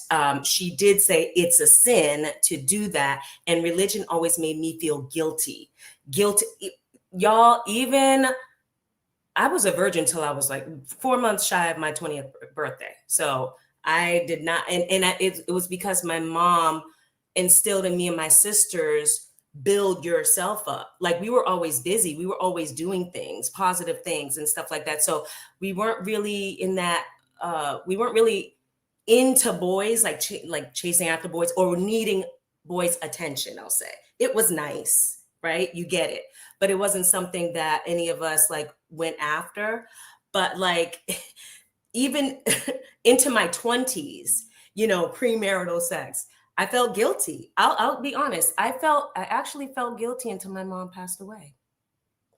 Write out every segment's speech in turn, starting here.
But she did say it's a sin to do that. And religion always made me feel guilty. Guilty. Y'all, even I was a virgin till I was like 4 months shy of my 20th birthday. So I did not, it was because my mom instilled in me and my sisters, build yourself up. Like we were always busy. We were always doing things, positive things and stuff like that. So we weren't really in that, we weren't really into boys, like chasing after boys or needing boys' attention, I'll say. It was nice, right? You get it. But it wasn't something that any of us like went after. But like even into my 20s, premarital sex, I felt guilty. I'll be honest. I actually felt guilty until my mom passed away,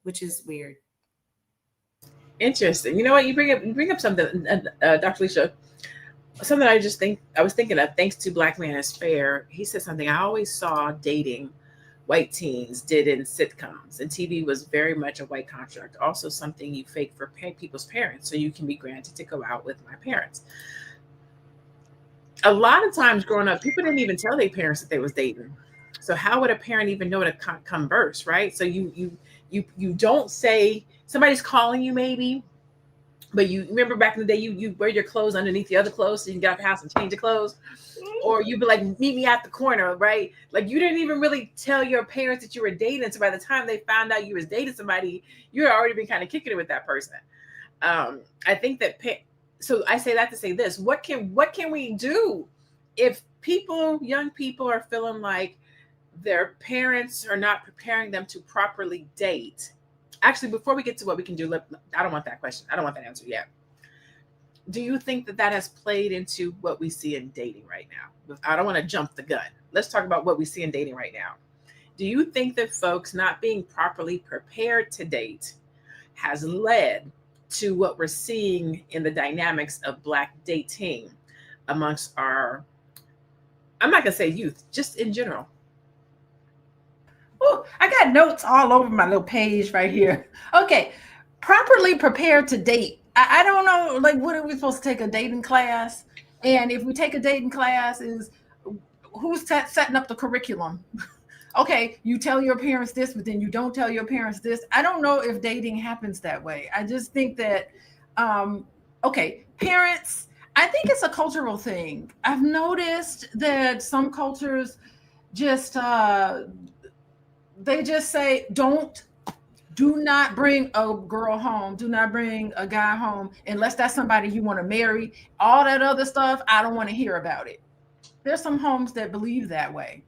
which is weird. Interesting. You know what? You bring up something, Dr. Leisha. Something I was thinking of. Thanks to Black Man is Fair, he said something I always saw dating white teens did in sitcoms, and TV was very much a white construct. Also, something you fake for people's parents, so you can be granted to go out with my parents. A lot of times growing up, people didn't even tell their parents that they was dating. So how would a parent even know to converse, right? So you don't say somebody's calling you maybe, but you remember back in the day, you wear your clothes underneath the other clothes so you can get out the house and change your clothes. Or you'd be like, meet me at the corner, right? Like you didn't even really tell your parents that you were dating. So by the time they found out you was dating somebody, you had already been kind of kicking it with that person. I think that, so I say that to say this, what can we do if young people are feeling like their parents are not preparing them to properly date? Actually, before we get to what we can do, I don't want that question. I don't want that answer yet. Do you think that has played into what we see in dating right now? I don't want to jump the gun. Let's talk about what we see in dating right now. Do you think that folks not being properly prepared to date has led to what we're seeing in the dynamics of Black dating amongst our, I'm not going to say youth, just in general? Oh, I got notes all over my little page right here. Okay. Properly prepared to date. I don't know, like, what are we supposed to take a dating class? And if we take a dating class, is who's setting up the curriculum? Okay, you tell your parents this, but then you don't tell your parents this. I don't know if dating happens that way. I just think that, okay, parents, I think it's a cultural thing. I've noticed that some cultures just, they just say, do not bring a girl home. Do not bring a guy home unless that's somebody you want to marry. All that other stuff, I don't want to hear about it. There's some homes that believe that way.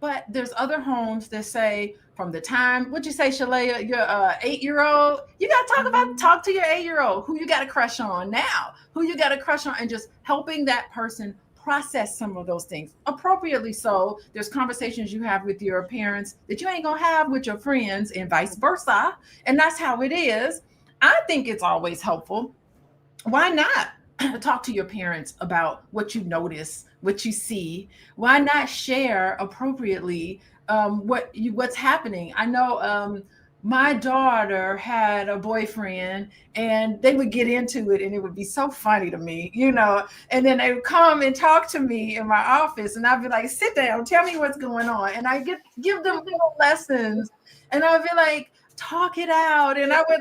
But there's other homes that say from the time, what'd you say, Shalaya, your 8-year-old, you got to talk to your 8-year-old, who you got a crush on now, who you got a crush on, and just helping that person process some of those things appropriately. So there's conversations you have with your parents that you ain't gonna have with your friends, and vice versa. And that's how it is. I think it's always helpful. Why not talk to your parents about what you notice, what you see? Why not share appropriately what's happening? I know my daughter had a boyfriend, and they would get into it, and it would be so funny to me, and then they would come and talk to me in my office, and I'd be like, sit down, tell me what's going on. And I give them little lessons, and I'd be like, talk it out. And I would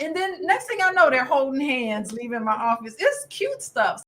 and then next thing I know, they're holding hands, leaving my office. It's cute stuff.